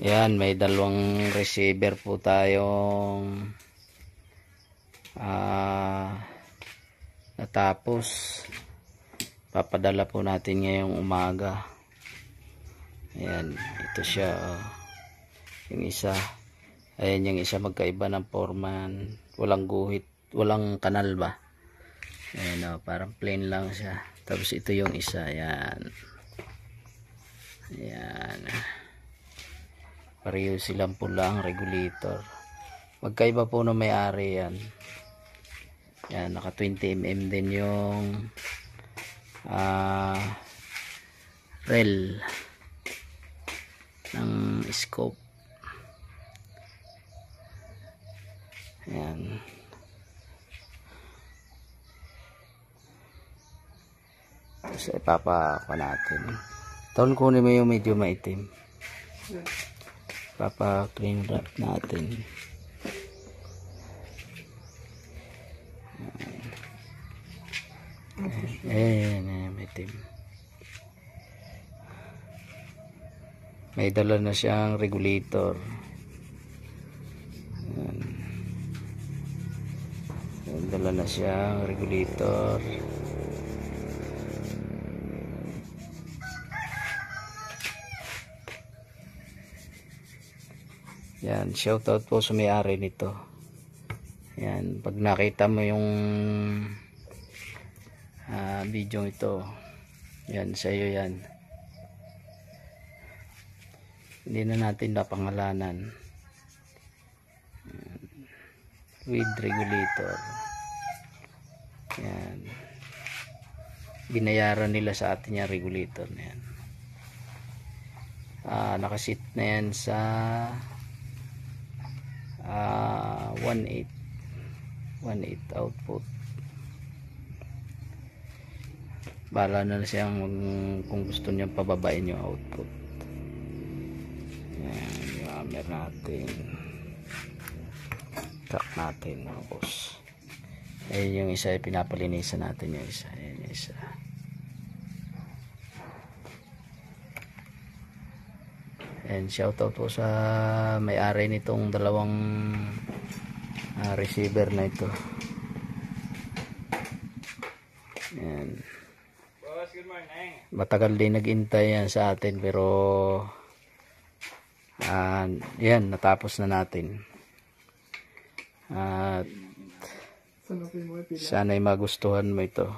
Yan, may dalawang receiver po tayong natapos. Papadala po natin ngayong umaga. Ayan, ito siya. Yung isa. Ayan yung isa, magkaiba ng foreman. Walang guhit, walang kanal ba? Ayan, parang plain lang siya. Tapos ito yung isa. Ayan. Ayan. Pareho silang pulang regulator. Magkaiba po na may-ari yan. Yan, naka 20mm din yung rel ng scope. Yan. Tapos ipapaka natin. Taon kunin mo yung medyo maitim. Papa clean wrap natin. Ayan, may itim. May dala na siyang regulator. Ayan. May dala na siyang regulator. Yan, shoutout po sa may-ari nito. Yan, pag nakita mo yung video ito, yan, sa iyo yan. Hindi na natin napangalanan. With regulator. Yan. Binayaran nila sa atin yung regulator na yan. Nakasit na yan sa 1.8 output. Bahala na siyang kung gusto niyang pababain yung output. Yan, yung hammer natin. Crack natin mga boss. Ayun yung isa, pinapalinisan natin yung isa. Ayun yung isa. And shoutout po sa may-ari nitong dalawang receiver na ito. Yan. Boss, good morning. Matagal din naghintay yan sa atin, pero yan, natapos na natin. At sana'y magustuhan mo ito.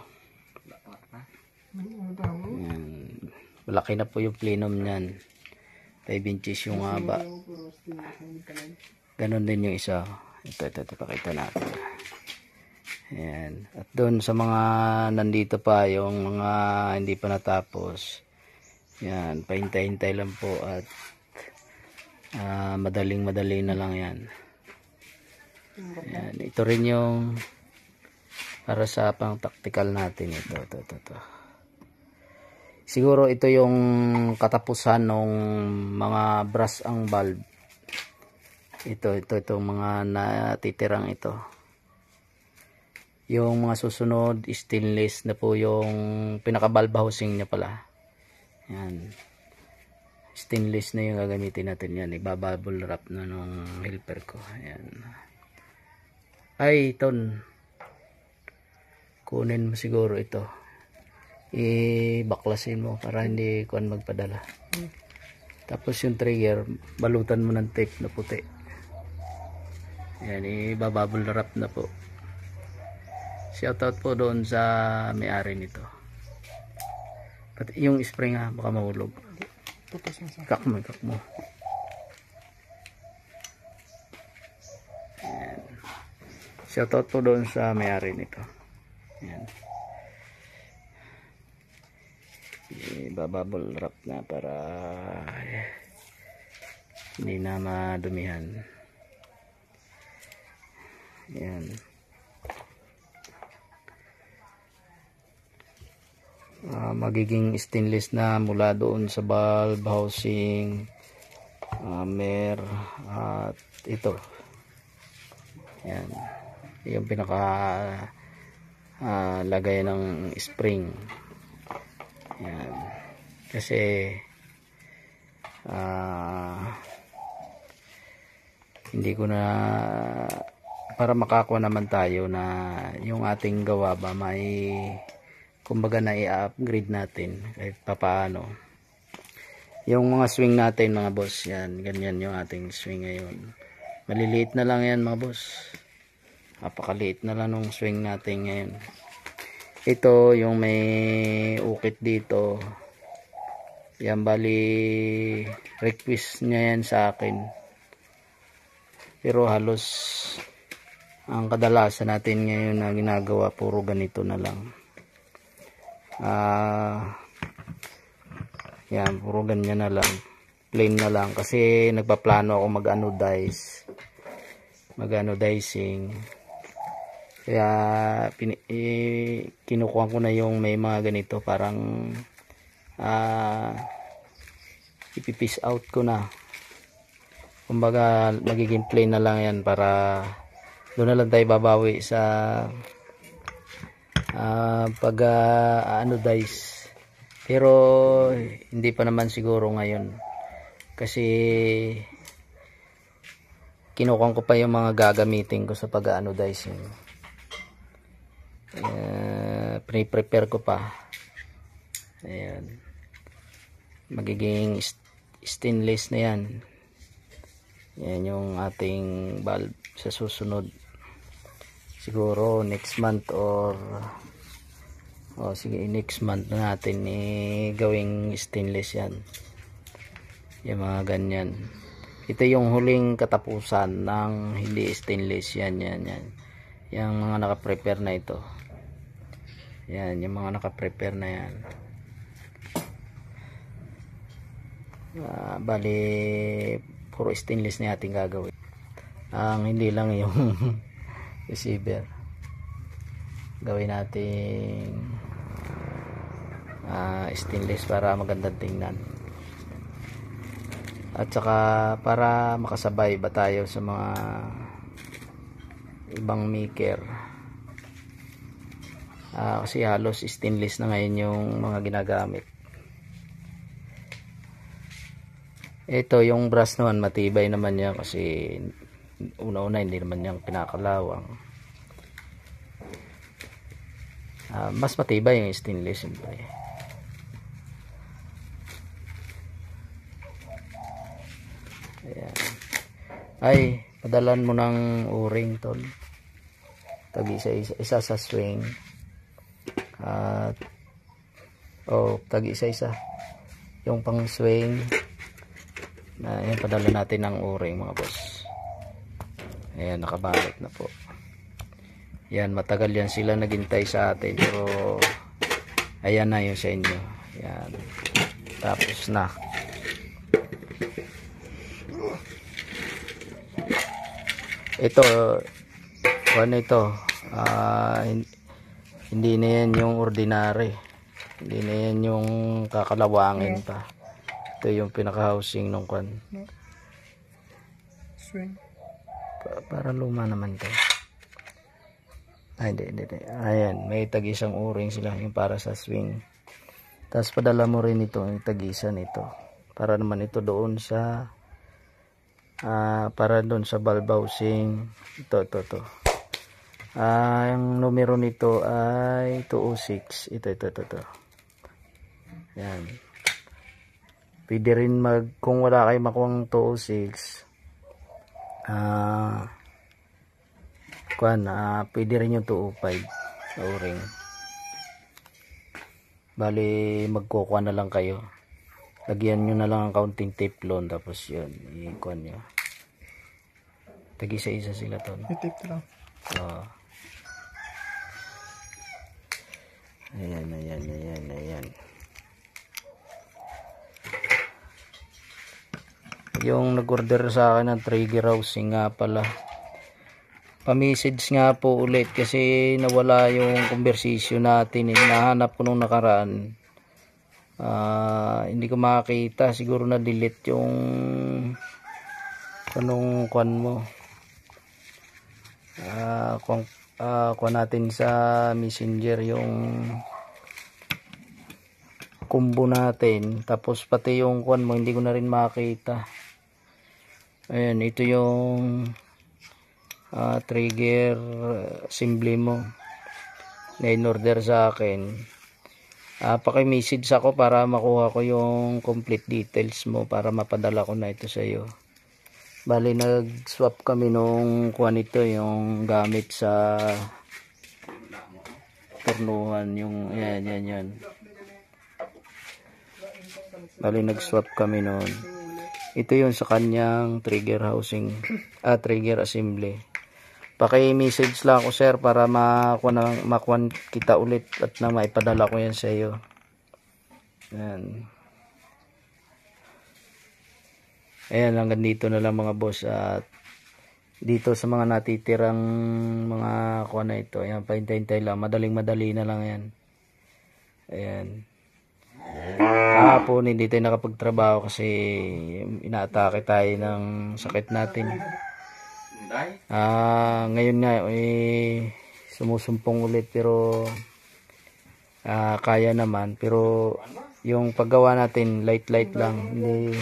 Yan. Malaki na po yung plenum niyan. 5 inches yung haba. Ganon din yung isa. Ito, pakita natin. Ayan. At doon sa mga nandito pa, yung mga hindi pa natapos, yan, pahintay-hintay lang po. At madaling-madali na lang yan. Ayan. Ito rin yung para sa pang tactical natin. Ito. Siguro ito yung katapusan ng mga brass ang valve. Itong mga natitirang ito. Yung mga susunod stainless na po yung pinaka valve housing niya pala. Yan. Stainless na yung gagamitin natin yan. Ibabubble wrap na nung helper ko. Ayan. Ay, ton. Kunin mo siguro ito. I-baklasin mo para hindi kuan magpadala. Tapos yung trigger, balutan mo ng tape na puti. Yan, i-bubble wrap na po. Shoutout po doon sa may-ari nito. Pati yung spring baka mahulog. Kak mo. Yan. Shoutout po doon sa may-ari nito. Yan. Ibabubble wrap na para hindi na madumihan. Yan. Magiging stainless na mula doon sa valve housing, hammer, at ito. Yan. Yung pinaka lagay ng spring. Yan. Kasi hindi ko na, para makakuha naman tayo na yung ating gawa ba may kumbaga na i-upgrade natin kahit papaano. Yung mga swing natin mga boss, yan, ganyan yung ating swing ngayon. Maliliit na lang yan mga boss, napakaliit na lang nung swing natin ngayon. Ito yung may ukit dito, yan, bali request niya yan sa akin, pero halos ang kadalasan natin ngayon na ginagawa puro ganito na lang. Yan, puro ganyan na lang, plain na lang, kasi nagpaplano ako mag-anodizing. Kaya kinukuha ko na yung may mga ganito, parang ipipiece out ko na, kumbaga magiging plain na lang yan, para doon na lang tayo babawi sa pag-anodize. Pero hindi pa naman siguro ngayon, kasi kinukuha ko pa yung mga gagamitin ko sa pag-anodizing. Pre-prepare ko pa. Ayan, magiging stainless na yan. Yan yung ating valve sa susunod, siguro next month or sige, next month na natin gawing stainless yan, yung mga ganyan. Ito yung huling katapusan ng hindi stainless, yan yung mga naka-prepare na ito, yan yung mga naka-prepare na yan. Bali puro stainless na ating gagawin, ang hindi lang yung receiver gawin natin stainless para magandang tingnan, at saka para makasabay ba tayo sa mga ibang maker, kasi halos stainless na ngayon yung mga ginagamit. Ito yung brass naman, matibay naman yan, kasi una-una hindi naman yung pinakalawang. Mas matibay yung stainless siyempre. Ayan. Ay, padalan mo ng o-ring tol, tag isa sa swing, at tag isa yung pang swing na yan, padala natin ng o-ring mga boss. Ayan, nakabalot na po yan. Matagal yan sila naghintay sa atin, pero ayan na yung sa inyo. Yan, tapos na. Ito ano ito, hindi na yan yung ordinary, hindi na yan yung kakalawangin pa. Ito yung pinaka-housing nung kwan. Swing. Para luma naman to. Hindi. Ayan, may tag-isang o-ring sila, yung para sa swing. Tapos padala mo rin ito, yung tag-isa nito. Para naman ito doon sa para doon sa valve housing. Ito. Ang numero nito ay 206. Ito. Yan. Pwede rin kung wala kayo makuhang 206, pwede rin yung 205 o-ring. Bali magkukuha na lang kayo, lagyan nyo na lang ang counting tape loan, tapos yun ikuha nyo. Tag-isa-isa sila to, no? Tape lang. Ayan. Yung nag-order sa akin ng trigger housing nga pala, pa-message nga po ulit, kasi nawala yung conversation natin. Nahanap ko nung nakaraan, hindi ko makakita, siguro na delete yung anong kwan mo, kwan natin sa messenger, yung combo natin, tapos pati yung kwan mo hindi ko na rin makita. Ayan, ito yung trigger assembly mo na in-order sa akin. Paki-message ako para makuha ko yung complete details mo para mapadala ko na ito sa iyo. Bali nag-swap kami nung kuha nito, yung gamit sa turnuhan, yung yan. Bali nag-swap kami noon. Ito yung sa kanyang trigger housing, trigger assembly. Paki-message lang ako sir para makuha kita ulit at na maipadala ko yan sa iyo. Yan. Ayan, hanggang dito na lang mga boss. At dito sa mga natitirang mga kuha na ito, ayan, pahintay-hintay lang, madali na lang yan. Ayan. Kahapon hindi tayo nakapagtrabaho kasi inaatake tayo ng sakit natin. Ngayon nga sumusumpong ulit pero kaya naman, pero yung paggawa natin light lang, hindi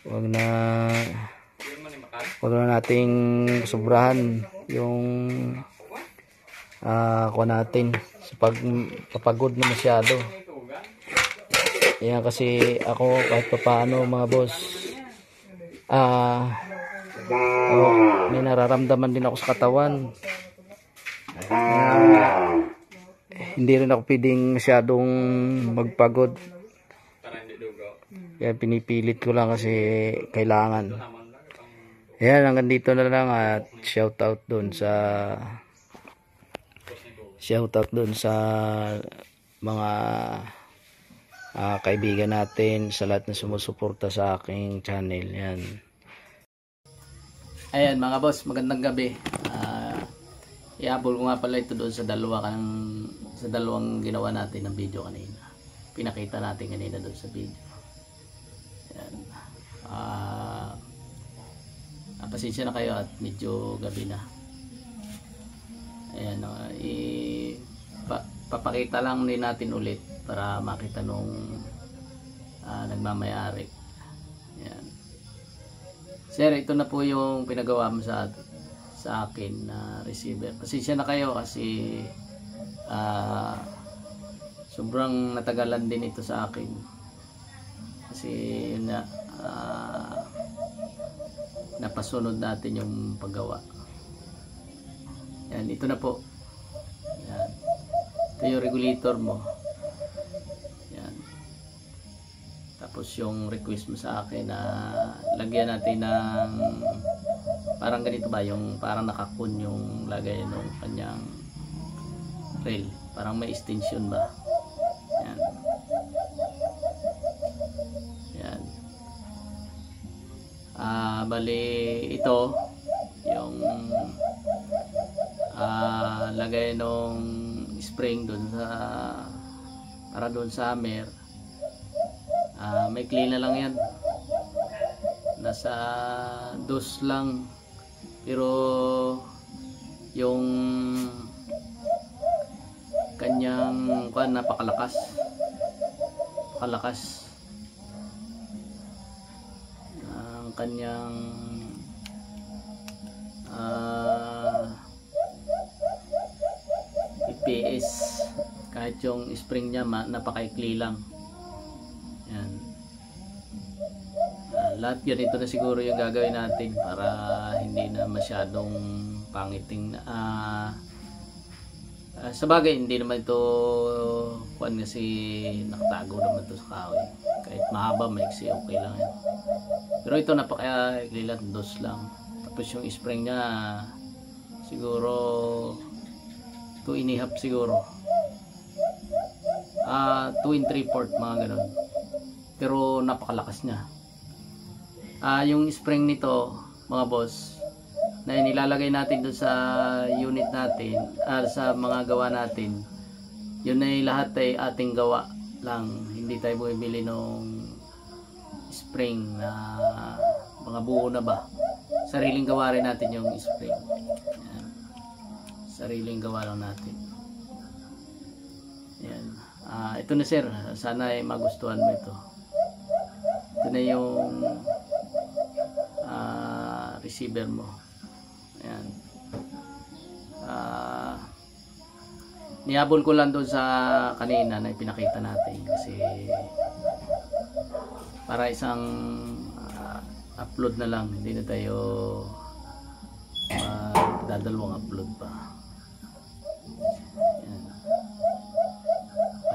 wag na nating sobrahan yung kuha natin sa papagod na masyado. Ayan, kasi ako kahit papaano mga boss, may nararamdaman din ako sa katawan. Hindi rin ako pwedeng masyadong magpagod. Kaya pinipilit ko lang kasi kailangan. Ayan, hanggang dito na lang at shoutout doon sa mga kaibigan natin, sa lahat na sumusuporta sa aking channel. Yan. Ayan mga boss, magandang gabi. Ihabol ko nga pala ito doon sa dalawang ginawa natin ng video kanina. Pinakita natin kanina doon sa video. Ayan. Pasensya na kayo at medyo gabi na. Ayan, papakita lang din natin ulit para makita nung nagmamayari. Ayan. Sir, ito na po yung pinagawa mo sa akin na receiver. Pasensya na kayo kasi sobrang natagalan din ito sa akin. Kasi napasunod natin yung paggawa. Yan, ito na po. Yan. Ito yung regulator mo. Yan. Tapos yung request mo sa akin na lagyan natin ng parang ganito ba, yung parang nakakun yung lagay ng kanyang rail. Parang may extension ba. Yan. Yan. Bali ito yung lagay nung spring doon para doon sa hammer. May clean na lang yan, nasa dos lang, pero yung kanyang napakalakas ang kanyang EPS, kahit yung spring niya napakaikli lang. Yan. Lahat yan, ito na siguro yung gagawin natin para hindi na masyadong pangiting. Sa bagay hindi naman ito kuan kasi nakatago naman ito sa kahoy. Kahit mahaba maiksi okay lang yan. Pero ito napakaikli lang, dos lang. Tapos yung spring niya siguro 2.5 siguro. 2 3/4 mga ganun. Pero napakalakas niya. Yung spring nito mga boss na nilalagay natin doon sa unit natin, sa mga gawa natin, yun ay lahat ay ating gawa lang. Hindi tayo bumibili ng spring na mga buo na ba. Sariling gawa rin natin yung spring. Yan. Sariling gawa lang natin. Yan. Ito na sir, sana ay magustuhan mo ito. Ito na yung receiver mo. Ayan. Nihabol ko lang doon sa kanina na ipinakita natin kasi para isang upload na lang, hindi na tayo dadalawang upload pa. Ayan.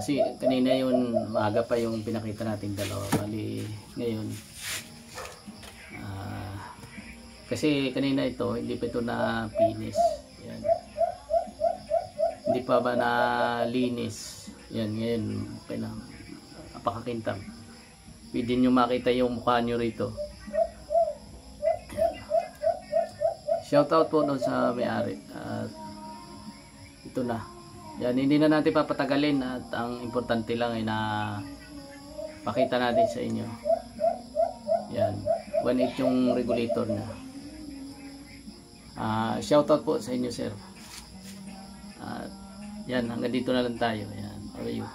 Kasi kanina yun maaga pa yung pinakita natin dalawa, bali ngayon kasi kanina ito hindi pa ito na finish. Yan. Hindi pa ba na linis. Yan, ngayon okay lang. Napakakintang. Pwede nyo makita yung mukha nyo rito. Shoutout po doon sa may-ari. At ito na. Yan, hindi na natin papatagalin at ang importante lang ay na pakita natin sa inyo. Yan, 1.8 yung regulator na. Shoutout po sa inyo, sir. Yan, hanggang dito na lang tayo. Yan, how are you?